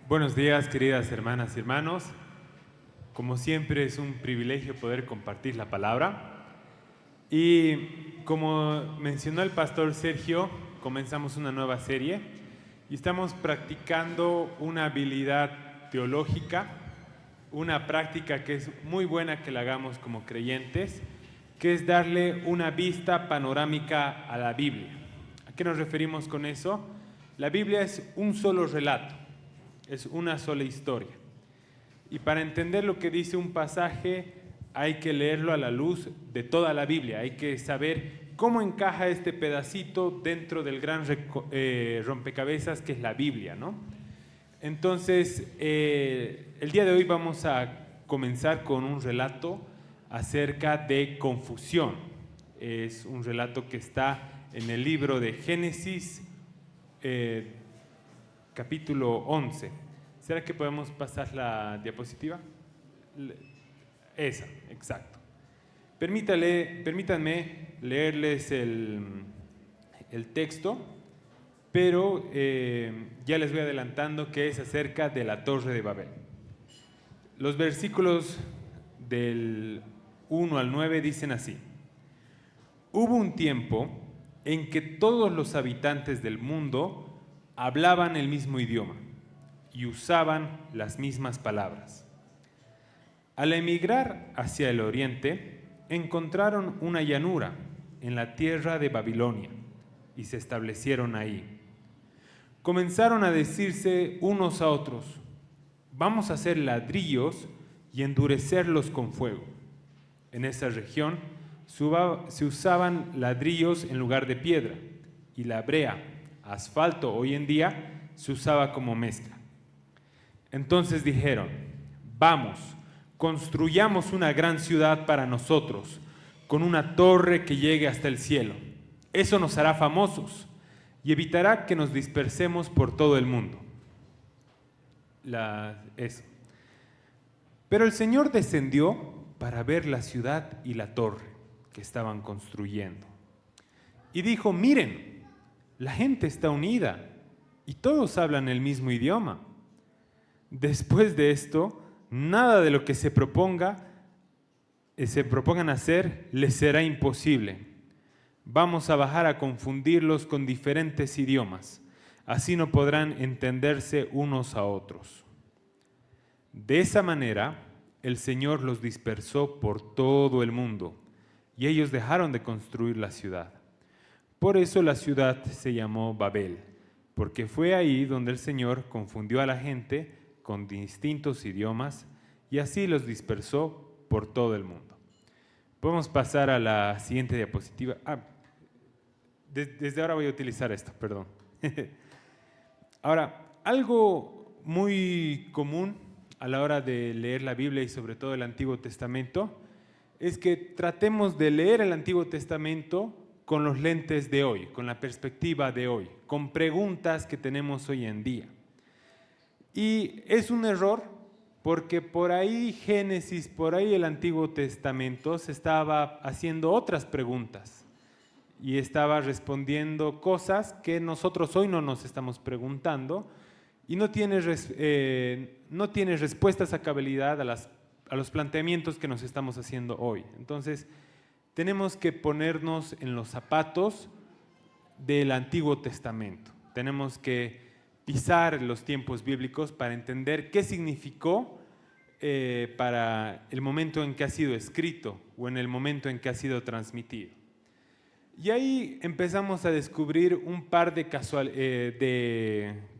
Buenos días, queridas hermanas y hermanos. Como siempre, es un privilegio poder compartir la palabra. Y como mencionó el pastor Sergio, comenzamos una nueva serie y estamos practicando una habilidad teológica, una práctica que es muy buena que la hagamos como creyentes, que es darle una vista panorámica a la Biblia. ¿A qué nos referimos con eso? La Biblia es un solo relato. Es una sola historia. Y para entender lo que dice un pasaje, hay que leerlo a la luz de toda la Biblia. Hay que saber cómo encaja este pedacito dentro del gran rompecabezas que es la Biblia, ¿no? Entonces, el día de hoy vamos a comenzar con un relato acerca de confusión. Es un relato que está en el libro de Génesis, capítulo 11. ¿Será que podemos pasar la diapositiva? Esa, exacto. Permítanme leerles el texto, pero ya les voy adelantando que es acerca de la Torre de Babel. Los versículos del 1 al 9 dicen así: Hubo un tiempo en que todos los habitantes del mundo hablaban el mismo idioma y usaban las mismas palabras. Al emigrar hacia el oriente, encontraron una llanura en la tierra de Babilonia y se establecieron ahí. Comenzaron a decirse unos a otros: vamos a hacer ladrillos y endurecerlos con fuego. En esa región se usaban ladrillos en lugar de piedra, y la brea, asfalto hoy en día, se usaba como mezcla. Entonces dijeron: vamos, construyamos una gran ciudad para nosotros, con una torre que llegue hasta el cielo. Eso nos hará famosos y evitará que nos dispersemos por todo el mundo. Pero el Señor descendió para ver la ciudad y la torre que estaban construyendo. Y dijo: miren, la gente está unida y todos hablan el mismo idioma. Después de esto, nada de lo que se propongan hacer les será imposible. Vamos a bajar a confundirlos con diferentes idiomas. Así no podrán entenderse unos a otros. De esa manera, el Señor los dispersó por todo el mundo y ellos dejaron de construir la ciudad. Por eso la ciudad se llamó Babel, porque fue ahí donde el Señor confundió a la gente con distintos idiomas y así los dispersó por todo el mundo. Podemos pasar a la siguiente diapositiva. Desde ahora voy a utilizar esto, perdón. Ahora, algo muy común a la hora de leer la Biblia y sobre todo el Antiguo Testamento es que tratemos de leer el Antiguo Testamento con los lentes de hoy, con la perspectiva de hoy, con preguntas que tenemos hoy en día. Y es un error porque por ahí Génesis, por ahí el Antiguo Testamento se estaba haciendo otras preguntas y estaba respondiendo cosas que nosotros hoy no nos estamos preguntando y no tiene respuestas a cabalidad a los planteamientos que nos estamos haciendo hoy. Entonces, tenemos que ponernos en los zapatos del Antiguo Testamento. Tenemos que pisar los tiempos bíblicos para entender qué significó para el momento en que ha sido escrito o en el momento en que ha sido transmitido. Y ahí empezamos a descubrir un par de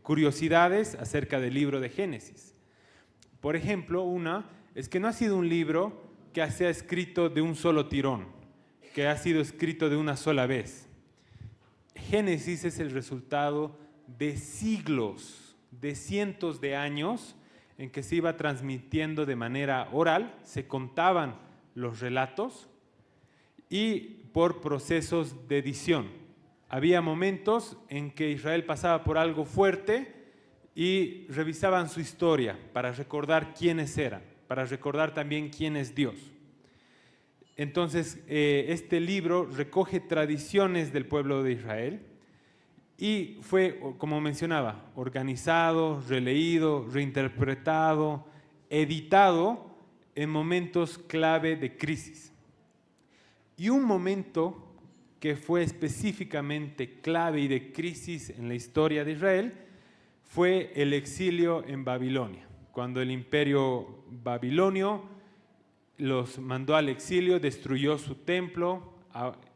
curiosidades acerca del libro de Génesis. Por ejemplo, una es que no ha sido un libro que sea escrito de un solo tirón, que ha sido escrito de una sola vez. Génesis es el resultado de siglos, de cientos de años en que se iba transmitiendo de manera oral, se contaban los relatos y por procesos de edición. Había momentos en que Israel pasaba por algo fuerte y revisaban su historia para recordar quiénes eran, para recordar también quién es Dios. Entonces, este libro recoge tradiciones del pueblo de Israel Y fue, como mencionaba, organizado, releído, reinterpretado, editado en momentos clave de crisis. Y un momento que fue específicamente clave y de crisis en la historia de Israel fue el exilio en Babilonia, cuando el imperio babilonio los mandó al exilio, destruyó su templo,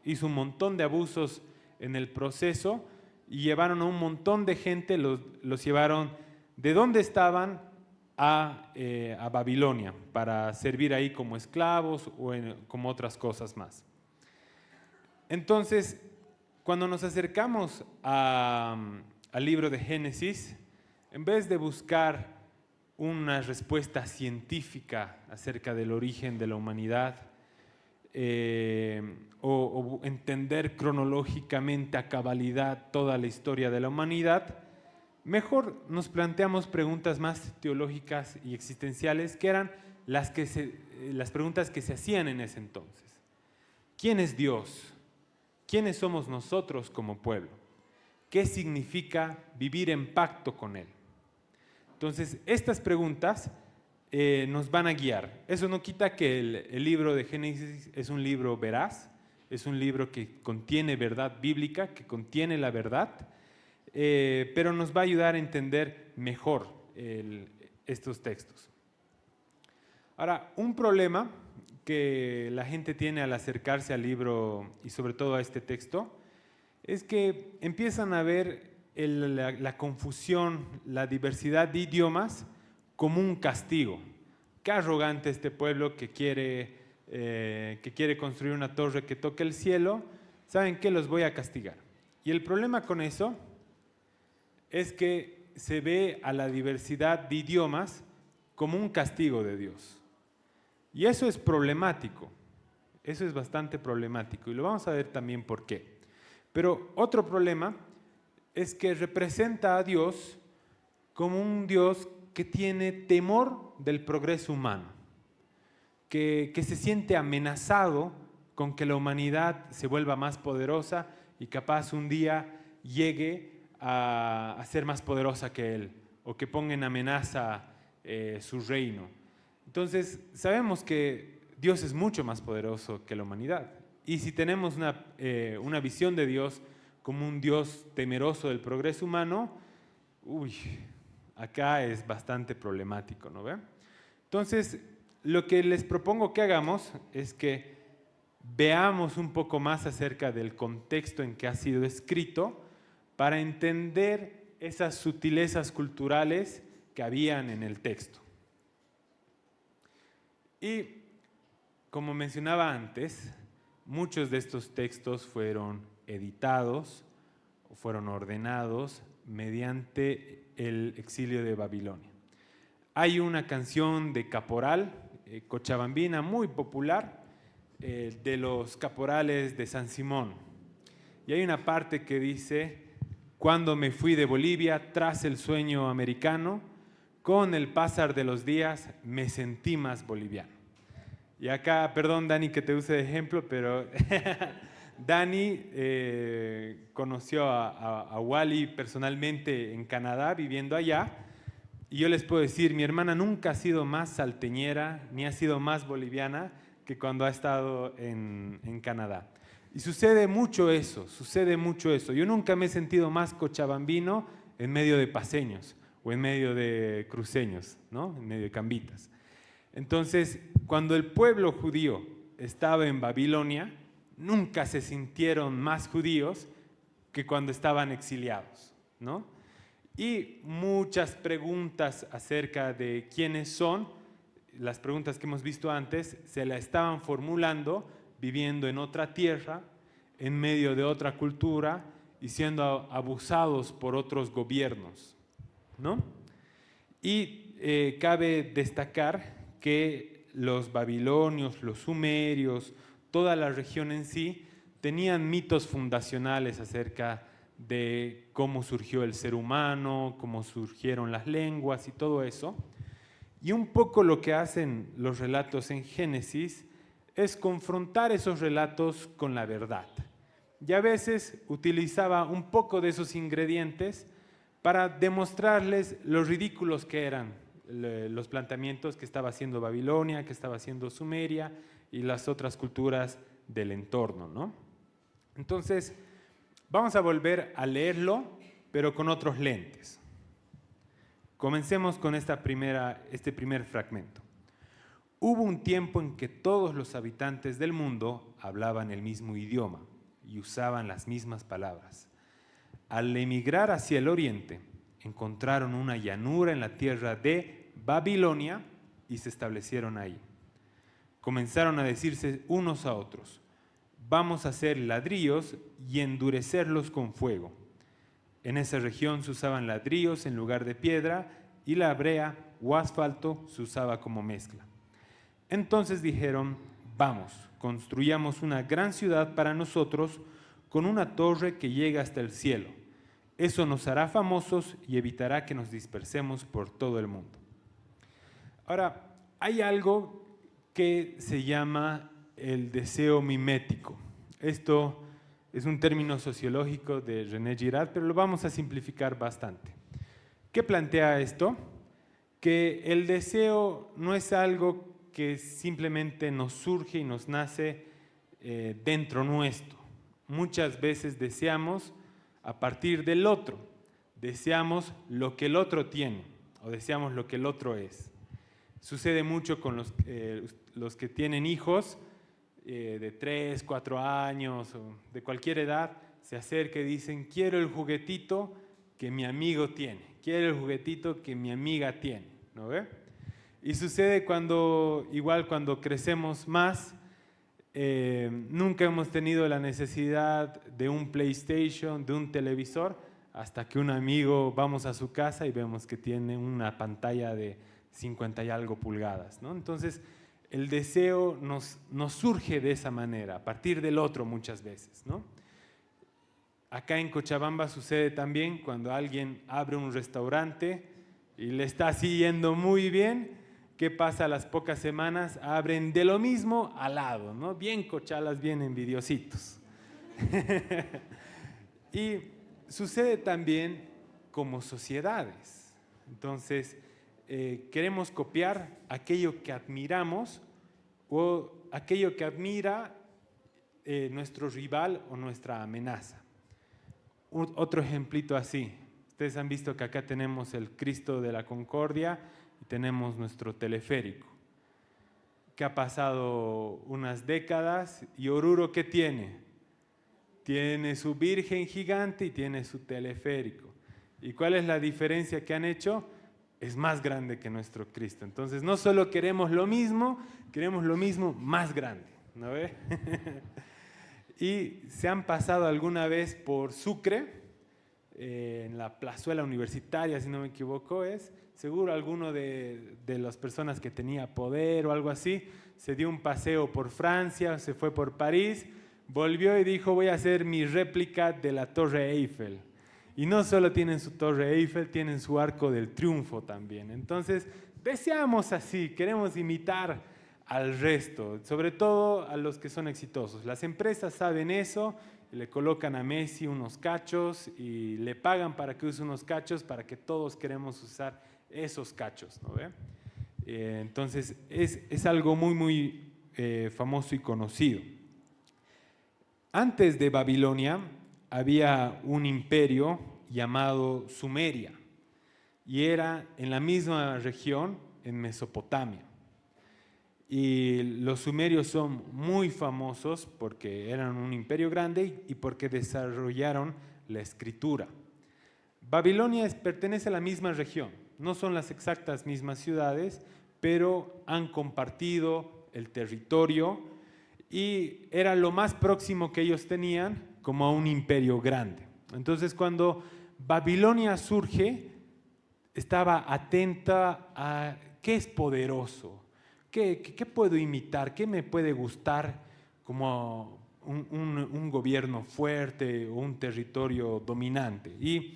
hizo un montón de abusos en el proceso y llevaron a un montón de gente, los llevaron de donde estaban a Babilonia para servir ahí como esclavos o como otras cosas más. Entonces, cuando nos acercamos al libro de Génesis, en vez de buscar una respuesta científica acerca del origen de la humanidad o entender cronológicamente a cabalidad toda la historia de la humanidad, mejor nos planteamos preguntas más teológicas y existenciales, que eran las preguntas que se hacían en ese entonces. ¿Quién es Dios? ¿Quiénes somos nosotros como pueblo? ¿Qué significa vivir en pacto con Él? Entonces, estas preguntas nos van a guiar. Eso no quita que el libro de Génesis es un libro veraz, es un libro que contiene verdad bíblica, que contiene la verdad, pero nos va a ayudar a entender mejor estos textos. Ahora, un problema que la gente tiene al acercarse al libro y sobre todo a este texto es que empiezan a ver la confusión, la diversidad de idiomas como un castigo. Qué arrogante este pueblo que quiere construir una torre que toque el cielo. ¿Saben qué? Los voy a castigar. Y el problema con eso es que se ve a la diversidad de idiomas como un castigo de Dios. Y eso es problemático, eso es bastante problemático y lo vamos a ver también por qué. Pero otro problema es que representa a Dios como un Dios que tiene temor del progreso humano, que se siente amenazado con que la humanidad se vuelva más poderosa y capaz un día llegue a ser más poderosa que Él o que ponga en amenaza su reino. Entonces, sabemos que Dios es mucho más poderoso que la humanidad. Y si tenemos una visión de Dios como un Dios temeroso del progreso humano, acá es bastante problemático, ¿no ve? Entonces, lo que les propongo que hagamos es que veamos un poco más acerca del contexto en que ha sido escrito para entender esas sutilezas culturales que habían en el texto. Y como mencionaba antes, muchos de estos textos fueron editados o fueron ordenados mediante el exilio de Babilonia. Hay una canción de caporal cochabambina muy popular de los caporales de San Simón. Y hay una parte que dice: cuando me fui de Bolivia tras el sueño americano, con el pasar de los días me sentí más boliviano. Y acá, perdón Dani que te use de ejemplo, pero Dani conoció a Wally personalmente en Canadá, viviendo allá, y yo les puedo decir, mi hermana nunca ha sido más salteñera, ni ha sido más boliviana que cuando ha estado en Canadá. Y sucede mucho eso. Yo nunca me he sentido más cochabambino en medio de paseños o en medio de cruceños, ¿no? En medio de cambitas. Entonces, cuando el pueblo judío estaba en Babilonia, nunca se sintieron más judíos que cuando estaban exiliados, ¿no? Y muchas preguntas acerca de quiénes son, las preguntas que hemos visto antes, se las estaban formulando viviendo en otra tierra, en medio de otra cultura y siendo abusados por otros gobiernos, ¿no? Y cabe destacar que los babilonios, los sumerios, toda la región en sí, tenían mitos fundacionales acerca de cómo surgió el ser humano, cómo surgieron las lenguas y todo eso. Y un poco lo que hacen los relatos en Génesis es confrontar esos relatos con la verdad. y a veces utilizaba un poco de esos ingredientes para demostrarles lo ridículos que eran los planteamientos que estaba haciendo Babilonia, que estaba haciendo Sumeria y las otras culturas del entorno, ¿no? Entonces, vamos a volver a leerlo, pero con otros lentes. Comencemos con este primer fragmento. Hubo un tiempo en que todos los habitantes del mundo hablaban el mismo idioma y usaban las mismas palabras. Al emigrar hacia el oriente, encontraron una llanura en la tierra de Babilonia y se establecieron ahí. Comenzaron a decirse unos a otros: vamos a hacer ladrillos y endurecerlos con fuego. En esa región se usaban ladrillos en lugar de piedra y la brea o asfalto se usaba como mezcla. Entonces dijeron: vamos, construyamos una gran ciudad para nosotros con una torre que llegue hasta el cielo. Eso nos hará famosos y evitará que nos dispersemos por todo el mundo. Ahora, hay algo que se llama el deseo mimético. Esto es un término sociológico de René Girard, pero lo vamos a simplificar bastante. ¿Qué plantea esto? Que el deseo no es algo que simplemente nos surge y nos nace dentro nuestro. Muchas veces deseamos a partir del otro, deseamos lo que el otro tiene o deseamos lo que el otro es. Sucede mucho con los que tienen hijos de 3, 4 años o de cualquier edad, se acercan y dicen: quiero el juguetito que mi amigo tiene, quiero el juguetito que mi amiga tiene, ¿no ve? Y sucede cuando crecemos más, nunca hemos tenido la necesidad de un PlayStation, de un televisor, hasta que un amigo vamos a su casa y vemos que tiene una pantalla de 50 y algo pulgadas, ¿no? Entonces, el deseo nos surge de esa manera, a partir del otro muchas veces, ¿no? Acá en Cochabamba sucede también cuando alguien abre un restaurante y le está así yendo muy bien. ¿Qué pasa? A las pocas semanas abren de lo mismo al lado, ¿no? Bien cochalas, bien envidiositos. Y sucede también como sociedades. Entonces, queremos copiar aquello que admiramos o aquello que admira nuestro rival o nuestra amenaza. Otro ejemplito así. Ustedes han visto que acá tenemos el Cristo de la Concordia y tenemos nuestro teleférico, que ha pasado unas décadas, y Oruro, ¿qué tiene? Tiene su Virgen gigante y tiene su teleférico. ¿Y cuál es la diferencia que han hecho? Es más grande que nuestro Cristo. Entonces, no solo queremos lo mismo más grande, ¿no ve? Y se han pasado alguna vez por Sucre, en la plazuela universitaria, si no me equivoco, seguro alguno de las personas que tenía poder o algo así, se dio un paseo por Francia, se fue por París, volvió y dijo: voy a hacer mi réplica de la Torre Eiffel. Y no solo tienen su Torre Eiffel, tienen su Arco del Triunfo también. Entonces, deseamos así, queremos imitar al resto, sobre todo a los que son exitosos. Las empresas saben eso, le colocan a Messi unos cachos y le pagan para que use unos cachos, para que todos queremos usar esos cachos, ¿no ve? Entonces, es algo muy, muy famoso y conocido. Antes de Babilonia había un imperio llamado Sumeria, y era en la misma región, en Mesopotamia. Y los sumerios son muy famosos porque eran un imperio grande y porque desarrollaron la escritura. Babilonia pertenece a la misma región, no son las exactas mismas ciudades, pero han compartido el territorio y era lo más próximo que ellos tenían como a un imperio grande. Entonces, cuando Babilonia surge, estaba atenta a qué es poderoso, qué puedo imitar, qué me puede gustar como un gobierno fuerte o un territorio dominante. Y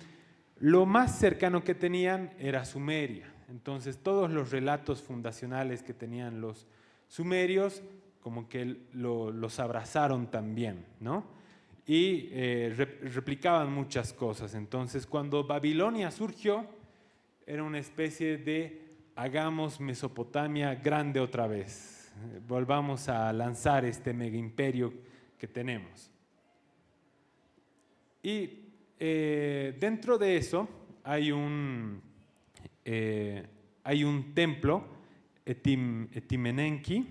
lo más cercano que tenían era Sumeria. Entonces, todos los relatos fundacionales que tenían los sumerios como que los abrazaron también, ¿no? y replicaban muchas cosas. Entonces, cuando Babilonia surgió, era una especie de hagamos Mesopotamia grande otra vez. Volvamos a lanzar este mega imperio que tenemos. Y dentro de eso hay un templo, Etimenenki,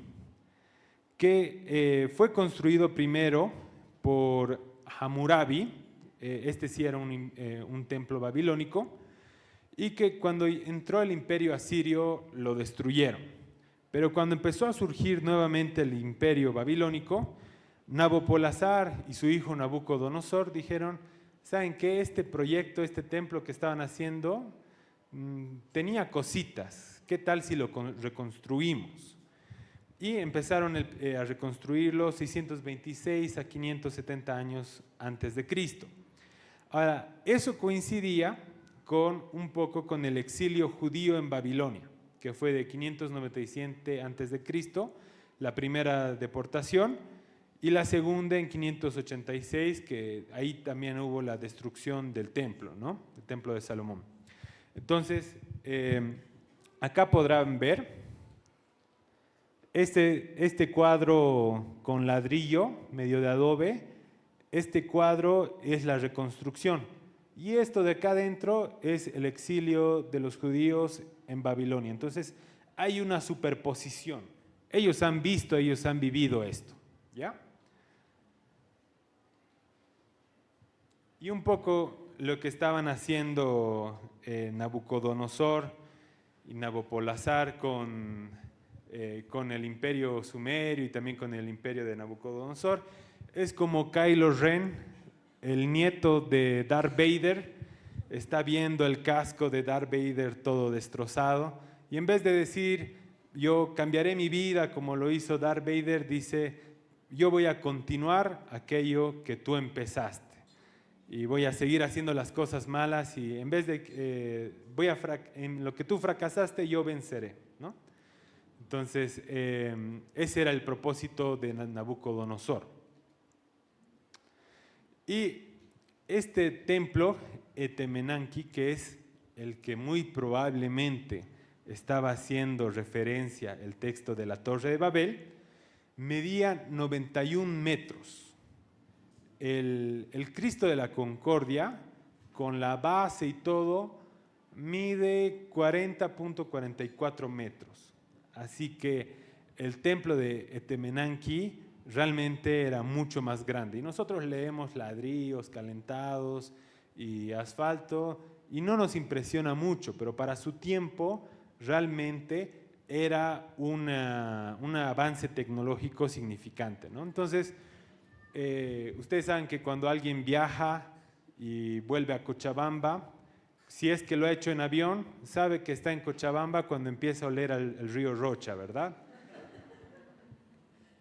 que fue construido primero por Hammurabi, este sí era un templo babilónico, y que cuando entró el imperio asirio lo destruyeron. Pero cuando empezó a surgir nuevamente el imperio babilónico, Nabopolassar y su hijo Nabucodonosor dijeron, ¿saben qué? Este proyecto, este templo que estaban haciendo, tenía cositas. ¿Qué tal si lo reconstruimos? Y empezaron a reconstruirlo 626 a 570 años antes de Cristo. Ahora, eso coincidía un poco con el exilio judío en Babilonia, que fue de 597 antes de Cristo, la primera deportación, y la segunda en 586, que ahí también hubo la destrucción del templo, ¿no? El templo de Salomón. Entonces, acá podrán ver este cuadro con ladrillo, medio de adobe. Este cuadro es la reconstrucción. Y esto de acá adentro es el exilio de los judíos en Babilonia. Entonces, hay una superposición. Ellos han visto, ellos han vivido esto, ¿ya? Y un poco lo que estaban haciendo Nabucodonosor y Nabopolassar con el imperio sumerio y también con el imperio de Nabucodonosor, es como Kylo Ren, el nieto de Darth Vader, está viendo el casco de Darth Vader todo destrozado, y en vez de decir, yo cambiaré mi vida como lo hizo Darth Vader, dice, yo voy a continuar aquello que tú empezaste. Y voy a seguir haciendo las cosas malas y en vez de, en lo que tú fracasaste, yo venceré, ¿no? Entonces, ese era el propósito de Nabucodonosor. Y este templo, Etemenanki, que es el que muy probablemente estaba haciendo referencia el texto de la Torre de Babel, medía 91 metros. El Cristo de la Concordia, con la base y todo, mide 40.44 metros. Así que el templo de Etemenanki realmente era mucho más grande. Y nosotros leemos ladrillos calentados y asfalto y no nos impresiona mucho, pero para su tiempo realmente era un avance tecnológico significante, ¿no? Entonces, ustedes saben que cuando alguien viaja y vuelve a Cochabamba, si es que lo ha hecho en avión, sabe que está en Cochabamba cuando empieza a oler el río Rocha, ¿verdad?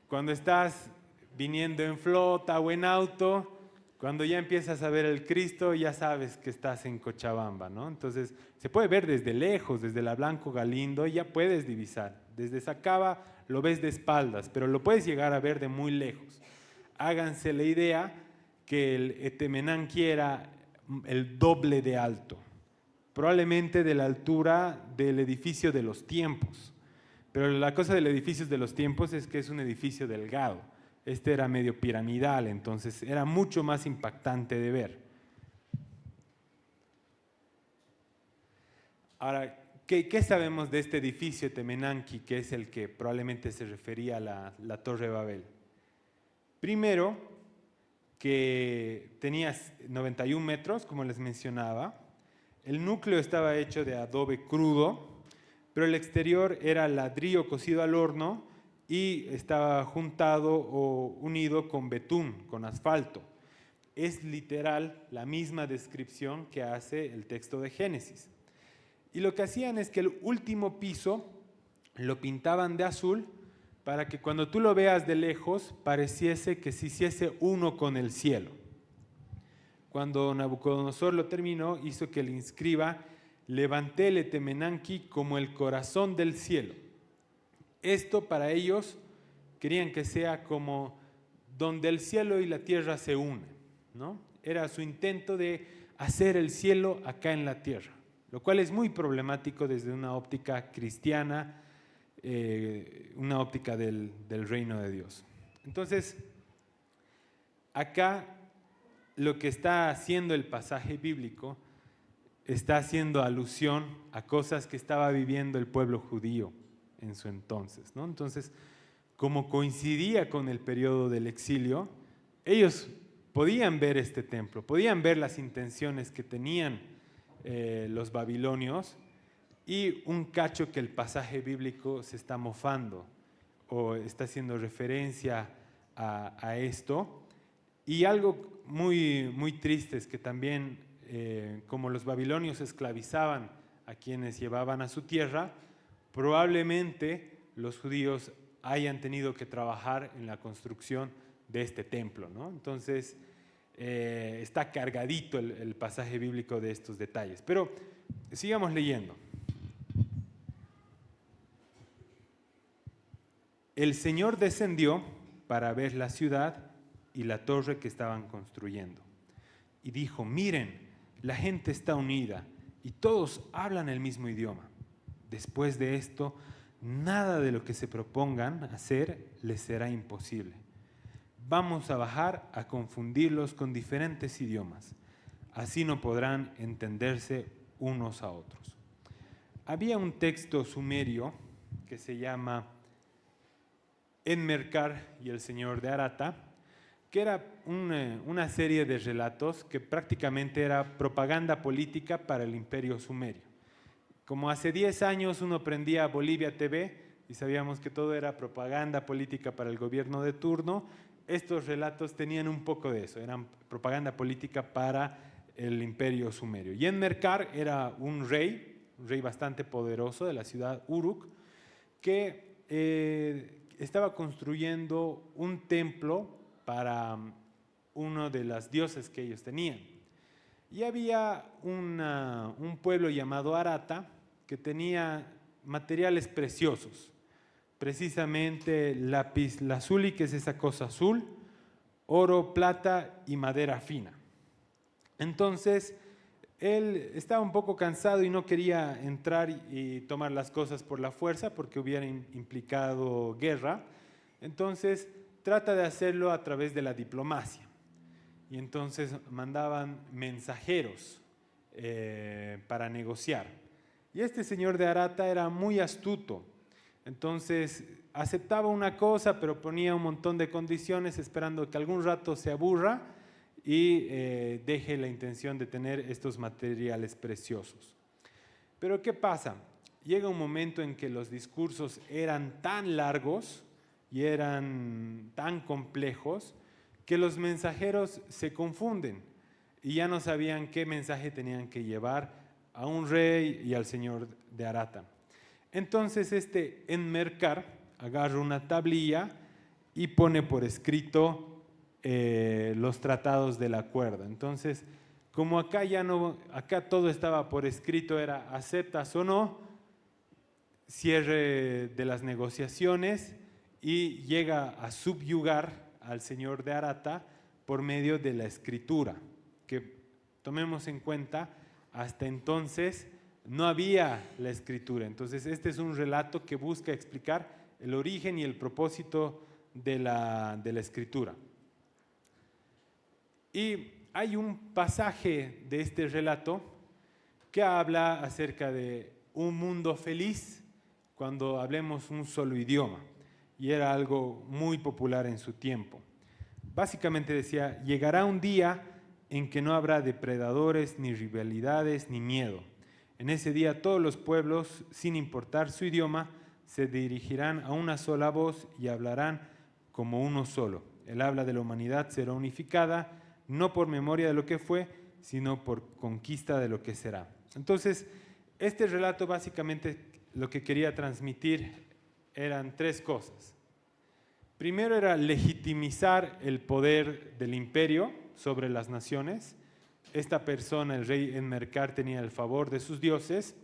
Cuando estás viniendo en flota o en auto, cuando ya empiezas a ver el Cristo, ya sabes que estás en Cochabamba, ¿no? Entonces, se puede ver desde lejos, desde la Blanco Galindo, ya puedes divisar. Desde Sacaba lo ves de espaldas, pero lo puedes llegar a ver de muy lejos. Háganse la idea que el Etemenanki era el doble de alto, probablemente de la altura del edificio de los tiempos. Pero la cosa del edificio de los tiempos es que es un edificio delgado. Este era medio piramidal, entonces era mucho más impactante de ver. Ahora, ¿qué sabemos de este edificio Etemenanki, que es el que probablemente se refería a la Torre de Babel? Primero, que tenía 91 metros, como les mencionaba. El núcleo estaba hecho de adobe crudo, pero el exterior era ladrillo cocido al horno y estaba juntado o unido con betún, con asfalto. Es literal la misma descripción que hace el texto de Génesis. Y lo que hacían es que el último piso lo pintaban de azul para que cuando tú lo veas de lejos pareciese que se hiciese uno con el cielo. Cuando Nabucodonosor lo terminó, hizo que le inscriba: levanté el Etemenanki como el corazón del cielo. Esto para ellos querían que sea como donde el cielo y la tierra se unen. ¿no? Era su intento de hacer el cielo acá en la tierra, lo cual es muy problemático desde una óptica cristiana, una óptica del reino de Dios. Entonces, acá lo que está haciendo el pasaje bíblico está haciendo alusión a cosas que estaba viviendo el pueblo judío en su entonces, ¿no? Entonces, como coincidía con el periodo del exilio, ellos podían ver este templo, podían ver las intenciones que tenían los babilonios, y un cacho que el pasaje bíblico se está mofando o está haciendo referencia a esto. Y algo muy, muy triste es que también, como los babilonios esclavizaban a quienes llevaban a su tierra, probablemente los judíos hayan tenido que trabajar en la construcción de este templo, ¿no? Entonces, está cargadito el pasaje bíblico de estos detalles. Pero sigamos leyendo. El Señor descendió para ver la ciudad y la torre que estaban construyendo. Y dijo: miren, la gente está unida y todos hablan el mismo idioma. Después de esto, nada de lo que se propongan hacer les será imposible. Vamos a bajar a confundirlos con diferentes idiomas. Así no podrán entenderse unos a otros. Había un texto sumerio que se llama Enmerkar y el Señor de Arata, que era una serie de relatos que prácticamente era propaganda política para el imperio sumerio. Como hace 10 años uno prendía Bolivia TV y sabíamos que todo era propaganda política para el gobierno de turno, estos relatos tenían un poco de eso, eran propaganda política para el imperio sumerio. Y Enmerkar era un rey bastante poderoso de la ciudad Uruk, que estaba construyendo un templo para uno de las dioses que ellos tenían. Y había un pueblo llamado Arata que tenía materiales preciosos, precisamente lápiz lazuli, que es esa cosa azul, oro, plata y madera fina. Entonces, él estaba un poco cansado y no quería entrar y tomar las cosas por la fuerza porque hubiera implicado guerra. Entonces, trata de hacerlo a través de la diplomacia. Y entonces mandaban mensajeros para negociar. Y este señor de Arata era muy astuto. Entonces, aceptaba una cosa, pero ponía un montón de condiciones esperando que algún rato se aburra y deje la intención de tener estos materiales preciosos. Pero ¿qué pasa? Llega un momento en que los discursos eran tan largos y eran tan complejos que los mensajeros se confunden y ya no sabían qué mensaje tenían que llevar a un rey y al señor de Arata. Entonces este Enmerkar agarra una tablilla y pone por escrito los tratados de la cuerda. Entonces, como acá todo estaba por escrito, era aceptas o no, cierre de las negociaciones, y llega a subyugar al señor de Arata por medio de la escritura, que tomemos en cuenta, hasta entonces no había la escritura. Entonces este es un relato que busca explicar el origen y el propósito de la escritura. Y hay un pasaje de este relato que habla acerca de un mundo feliz cuando hablemos un solo idioma, y era algo muy popular en su tiempo. Básicamente decía: llegará un día en que no habrá depredadores, ni rivalidades, ni miedo. En ese día todos los pueblos, sin importar su idioma, se dirigirán a una sola voz y hablarán como uno solo. El habla de la humanidad será unificada, no por memoria de lo que fue, sino por conquista de lo que será. Entonces, este relato básicamente lo que quería transmitir eran tres cosas. Primero era legitimizar el poder del imperio sobre las naciones. Esta persona, el rey Enmerkar, tenía el favor de sus dioses.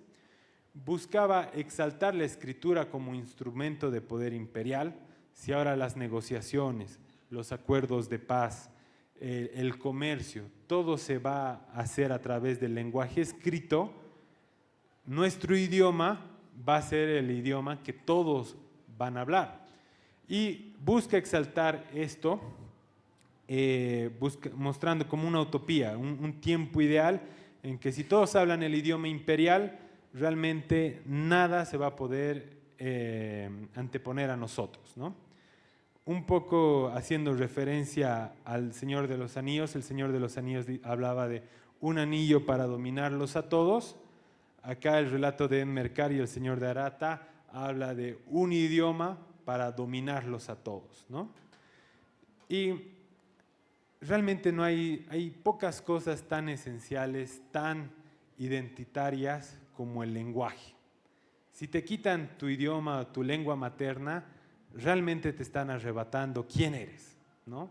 Buscaba exaltar la escritura como instrumento de poder imperial. Si ahora las negociaciones, los acuerdos de paz, el comercio, todo se va a hacer a través del lenguaje escrito, nuestro idioma va a ser el idioma que todos van a hablar. Y busca exaltar esto, mostrando como una utopía, un tiempo ideal en que si todos hablan el idioma imperial, realmente nada se va a poder anteponer a nosotros, ¿no? Un poco haciendo referencia al Señor de los Anillos, el Señor de los Anillos hablaba de un anillo para dominarlos a todos. Acá el relato de Enmerkar y el Señor de Arata habla de un idioma para dominarlos a todos, ¿no? Y realmente no hay pocas cosas tan esenciales, tan identitarias como el lenguaje. Si te quitan tu idioma, tu lengua materna, realmente te están arrebatando quién eres, ¿no?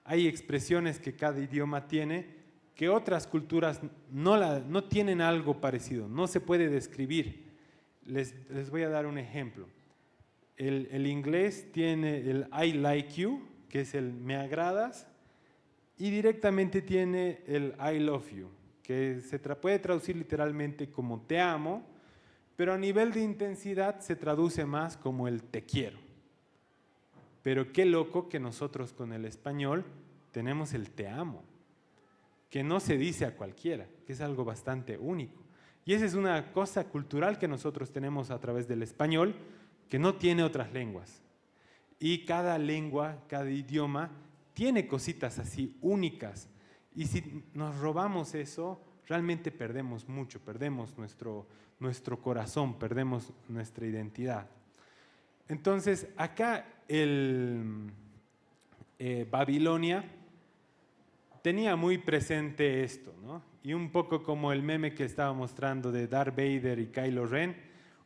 Hay expresiones que cada idioma tiene que otras culturas no tienen algo parecido, no se puede describir. Les voy a dar un ejemplo. El inglés tiene el I like you, que es el me agradas, y directamente tiene el I love you, que se puede traducir literalmente como te amo, pero a nivel de intensidad se traduce más como el te quiero. Pero qué loco que nosotros con el español tenemos el te amo, que no se dice a cualquiera, que es algo bastante único. Y esa es una cosa cultural que nosotros tenemos a través del español, que no tiene otras lenguas. Y cada lengua, cada idioma, tiene cositas así únicas. Y si nos robamos eso, realmente perdemos mucho, perdemos nuestro corazón, perdemos nuestra identidad. Entonces, acá Babilonia tenía muy presente esto, ¿no? Y un poco como el meme que estaba mostrando de Darth Vader y Kylo Ren,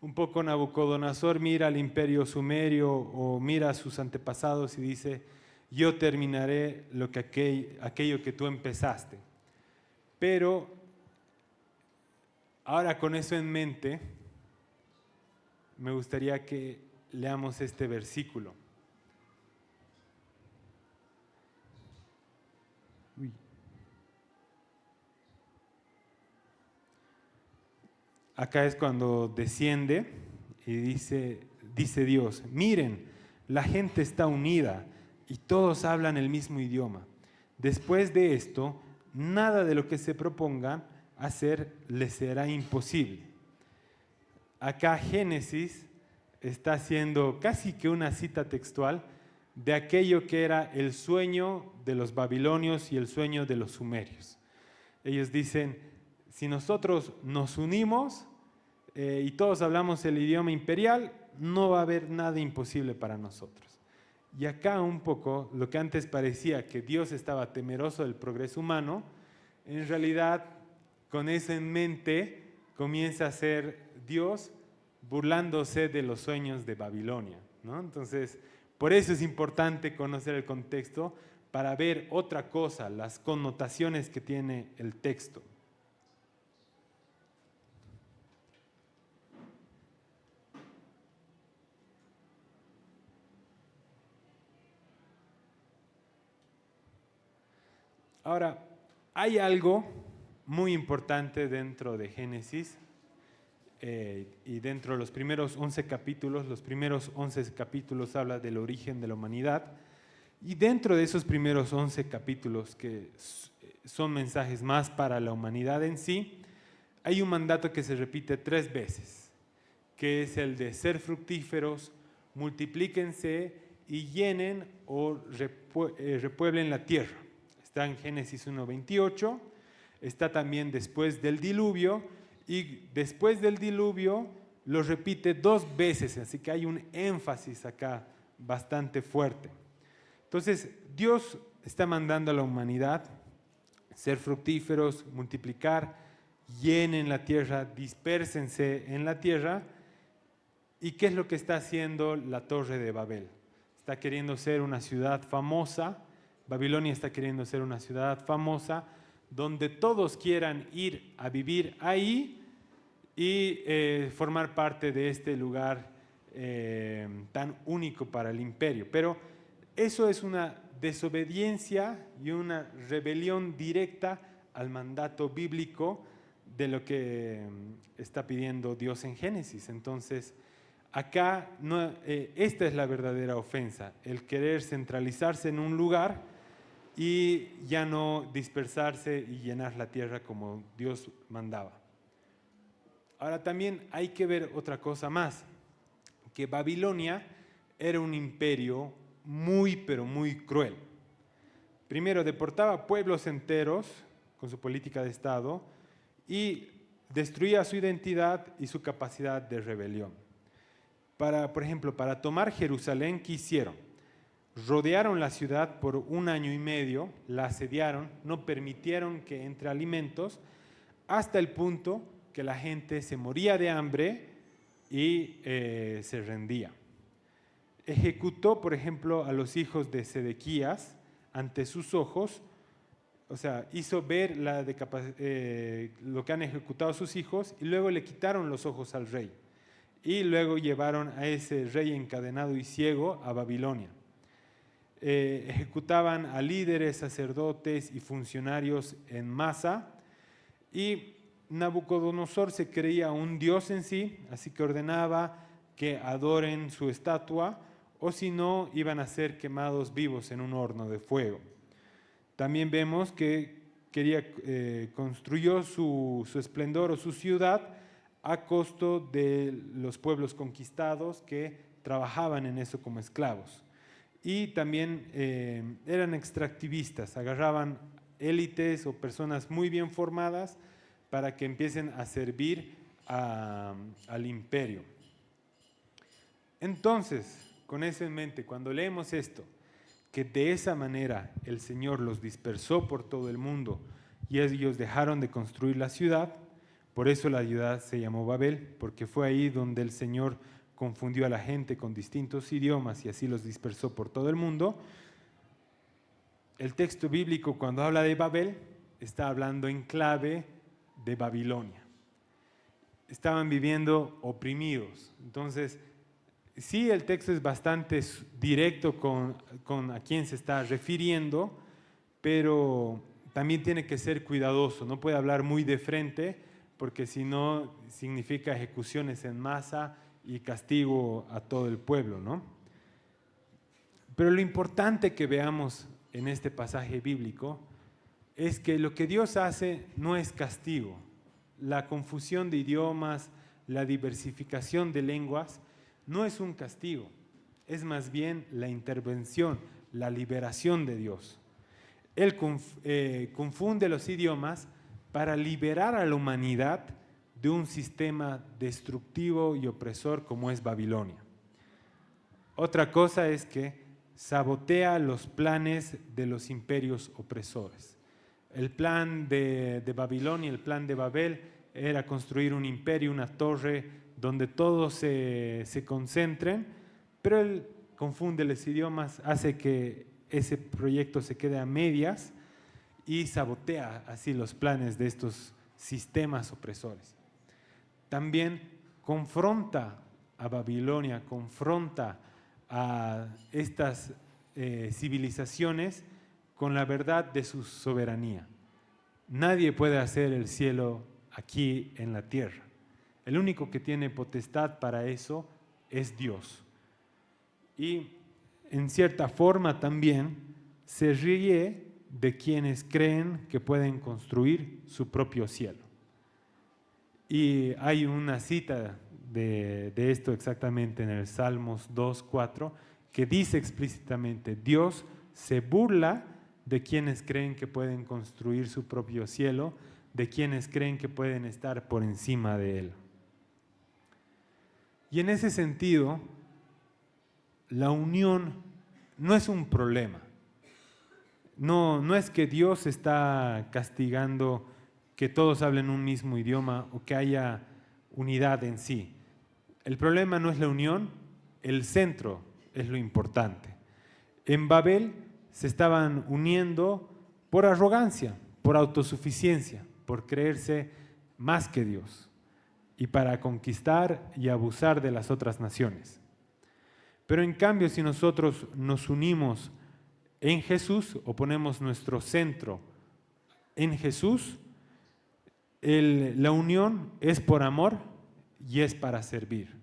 un poco Nabucodonosor mira al imperio sumerio o mira a sus antepasados y dice, yo terminaré aquello que tú empezaste. Pero ahora con eso en mente, me gustaría que leamos este versículo. Acá es cuando desciende y dice Dios, miren, la gente está unida y todos hablan el mismo idioma. Después de esto, nada de lo que se propongan hacer les será imposible. Acá Génesis está haciendo casi que una cita textual de aquello que era el sueño de los babilonios y el sueño de los sumerios. Ellos dicen, si nosotros nos unimos y todos hablamos el idioma imperial, no va a haber nada imposible para nosotros. Y acá un poco, lo que antes parecía que Dios estaba temeroso del progreso humano, en realidad con eso en mente comienza a ser Dios burlándose de los sueños de Babilonia, ¿no? Entonces, por eso es importante conocer el contexto para ver otra cosa, las connotaciones que tiene el texto. Ahora, hay algo muy importante dentro de Génesis y dentro de los primeros 11 capítulos habla del origen de la humanidad y dentro de esos primeros 11 capítulos que son mensajes más para la humanidad en sí, hay un mandato que se repite 3 veces, que es el de ser fructíferos, multiplíquense y llenen o repueblen la tierra. Está en Génesis 1:28, está también después del diluvio y después del diluvio lo repite 2 veces, así que hay un énfasis acá bastante fuerte. Entonces, Dios está mandando a la humanidad ser fructíferos, multiplicar, llenen la tierra, dispérsense en la tierra. ¿Y qué es lo que está haciendo la Torre de Babel? Está queriendo ser una ciudad famosa. Babilonia está queriendo ser una ciudad famosa donde todos quieran ir a vivir ahí y formar parte de este lugar tan único para el imperio. Pero eso es una desobediencia y una rebelión directa al mandato bíblico de lo que está pidiendo Dios en Génesis. Entonces, acá esta es la verdadera ofensa, el querer centralizarse en un lugar y ya no dispersarse y llenar la tierra como Dios mandaba. Ahora también hay que ver otra cosa más, que Babilonia era un imperio muy, pero muy cruel. Primero, deportaba pueblos enteros con su política de Estado y destruía su identidad y su capacidad de rebelión. Por ejemplo, para tomar Jerusalén, ¿qué hicieron? Rodearon la ciudad por 1 año y medio, la asediaron, no permitieron que entre alimentos, hasta el punto que la gente se moría de hambre y se rendía. Ejecutó, por ejemplo, a los hijos de Sedequías ante sus ojos, o sea, hizo ver lo que han ejecutado sus hijos y luego le quitaron los ojos al rey. Y luego llevaron a ese rey encadenado y ciego a Babilonia. Ejecutaban a líderes, sacerdotes y funcionarios en masa, y Nabucodonosor se creía un dios en sí, así que ordenaba que adoren su estatua, o si no, iban a ser quemados vivos en un horno de fuego. También vemos que construyó su esplendor o su ciudad a costo de los pueblos conquistados que trabajaban en eso como esclavos. Y también eran extractivistas, agarraban élites o personas muy bien formadas para que empiecen a servir al imperio. Entonces, con eso en mente, cuando leemos esto, que de esa manera el Señor los dispersó por todo el mundo y ellos dejaron de construir la ciudad, por eso la ciudad se llamó Babel, porque fue ahí donde el Señor confundió a la gente con distintos idiomas y así los dispersó por todo el mundo. El texto bíblico, cuando habla de Babel, está hablando en clave de Babilonia. Estaban viviendo oprimidos. Entonces, sí, el texto es bastante directo con a quién se está refiriendo, pero también tiene que ser cuidadoso, no puede hablar muy de frente, porque si no significa ejecuciones en masa y castigo a todo el pueblo, ¿no? Pero lo importante que veamos en este pasaje bíblico es que lo que Dios hace no es castigo. La confusión de idiomas, la diversificación de lenguas, no es un castigo, es más bien la intervención, la liberación de Dios. Él confunde los idiomas para liberar a la humanidad de un sistema destructivo y opresor como es Babilonia. Otra cosa es que sabotea los planes de los imperios opresores. El plan de Babilonia, el plan de Babel, era construir un imperio, una torre donde todos se concentren, pero él confunde los idiomas, hace que ese proyecto se quede a medias y sabotea así los planes de estos sistemas opresores. También confronta a Babilonia, confronta a estas civilizaciones con la verdad de su soberanía. Nadie puede hacer el cielo aquí en la tierra. El único que tiene potestad para eso es Dios. Y en cierta forma también se ríe de quienes creen que pueden construir su propio cielo. Y hay una cita de esto exactamente en el Salmos 2:4 que dice explícitamente: Dios se burla de quienes creen que pueden construir su propio cielo, de quienes creen que pueden estar por encima de él. Y en ese sentido, la unión no es un problema. No es que Dios está castigando que todos hablen un mismo idioma o que haya unidad en sí. El problema no es la unión, el centro es lo importante. En Babel se estaban uniendo por arrogancia, por autosuficiencia, por creerse más que Dios y para conquistar y abusar de las otras naciones. Pero en cambio, si nosotros nos unimos en Jesús o ponemos nuestro centro en Jesús, la unión es por amor y es para servir.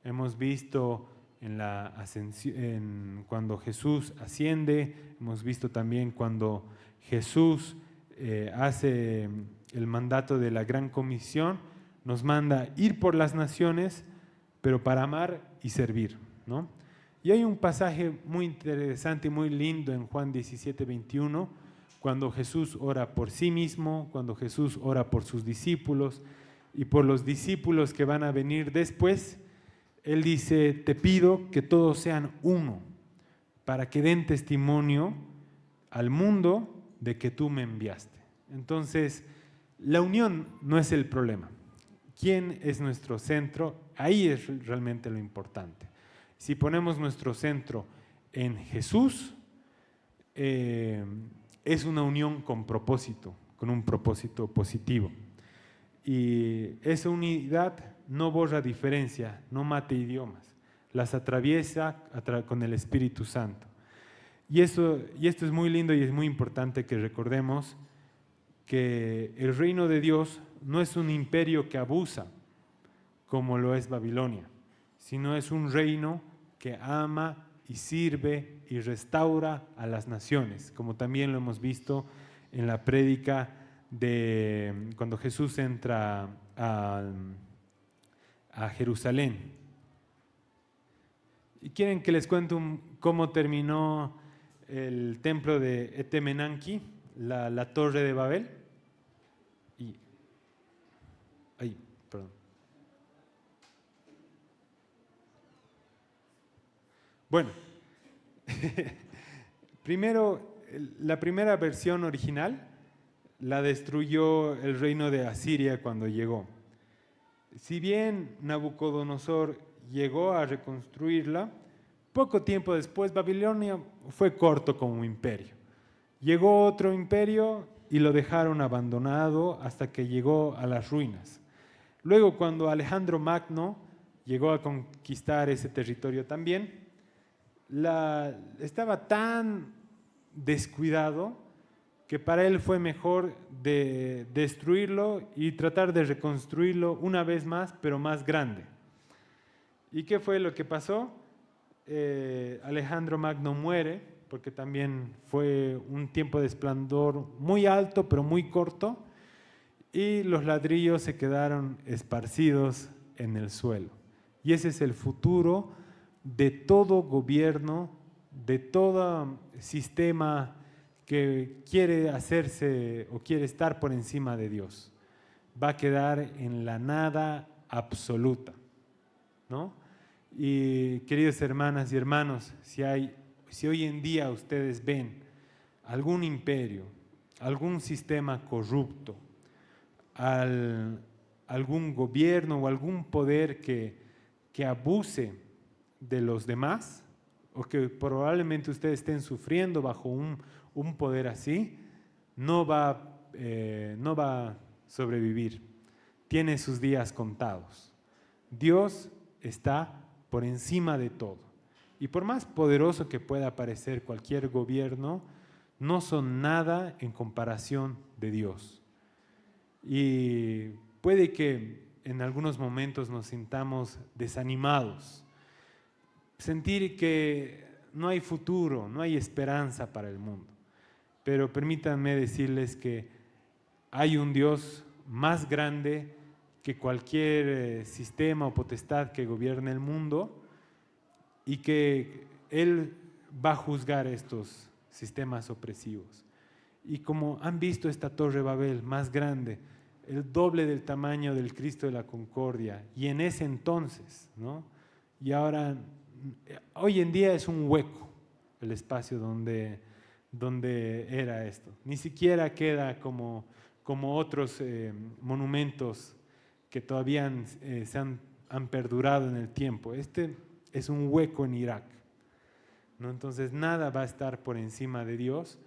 Hemos visto en la ascensión, cuando Jesús asciende, hemos visto también cuando Jesús hace el mandato de la Gran Comisión, nos manda ir por las naciones, pero para amar y servir, ¿no? Y hay un pasaje muy interesante y muy lindo en Juan 17, 21, cuando Jesús ora por sí mismo, cuando Jesús ora por sus discípulos y por los discípulos que van a venir después. Él dice, te pido que todos sean uno, para que den testimonio al mundo de que tú me enviaste. Entonces, la unión no es el problema. ¿Quién es nuestro centro? Ahí es realmente lo importante. Si ponemos nuestro centro en Jesús, es una unión con propósito, con un propósito positivo. Y esa unidad no borra diferencia, no mata idiomas, las atraviesa con el Espíritu Santo. Y esto es muy lindo y es muy importante que recordemos que el reino de Dios no es un imperio que abusa, como lo es Babilonia, sino es un reino que ama y sirve y restaura a las naciones, como también lo hemos visto en la prédica de cuando Jesús entra a Jerusalén. ¿Y quieren que les cuente cómo terminó el templo de Etemenanki, la torre de Babel? Perdón. Bueno, primero, la primera versión original la destruyó el reino de Asiria cuando llegó. Si bien Nabucodonosor llegó a reconstruirla, poco tiempo después Babilonia fue corto como imperio. Llegó otro imperio y lo dejaron abandonado hasta que llegó a las ruinas. Luego, cuando Alejandro Magno llegó a conquistar ese territorio también, estaba tan descuidado que para él fue mejor destruirlo y tratar de reconstruirlo una vez más, pero más grande. ¿Y qué fue lo que pasó? Alejandro Magno muere, porque también fue un tiempo de esplendor muy alto, pero muy corto, y los ladrillos se quedaron esparcidos en el suelo. Y ese es el futuro de todo gobierno, de todo sistema que quiere hacerse o quiere estar por encima de Dios. Va a quedar en la nada absoluta, ¿no? Y queridas hermanas y hermanos, si hoy en día ustedes ven algún imperio, algún sistema corrupto, algún gobierno o algún poder que abuse de los demás, o que probablemente ustedes estén sufriendo bajo un poder así, no va a sobrevivir. Tiene sus días contados. Dios está por encima de todo. Y por más poderoso que pueda parecer cualquier gobierno, no son nada en comparación de Dios. Y puede que en algunos momentos nos sintamos desanimados, sentir que no hay futuro, no hay esperanza para el mundo. Pero permítanme decirles que hay un Dios más grande que cualquier sistema o potestad que gobierne el mundo, y que Él va a juzgar estos sistemas opresivos. Y como han visto esta Torre Babel más grande, el doble del tamaño del Cristo de la Concordia, y en ese entonces, ¿no? Y ahora, hoy en día es un hueco el espacio donde era esto. Ni siquiera queda como otros monumentos que todavía han perdurado en el tiempo. Este es un hueco en Irak, ¿no? Entonces nada va a estar por encima de Dios.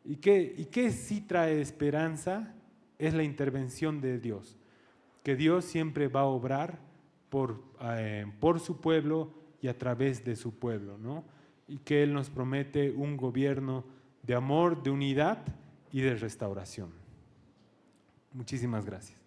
¿Y qué sí trae esperanza? Es la intervención de Dios, que Dios siempre va a obrar por su pueblo y a través de su pueblo, ¿no? y que Él nos promete un gobierno de amor, de unidad y de restauración. Muchísimas gracias.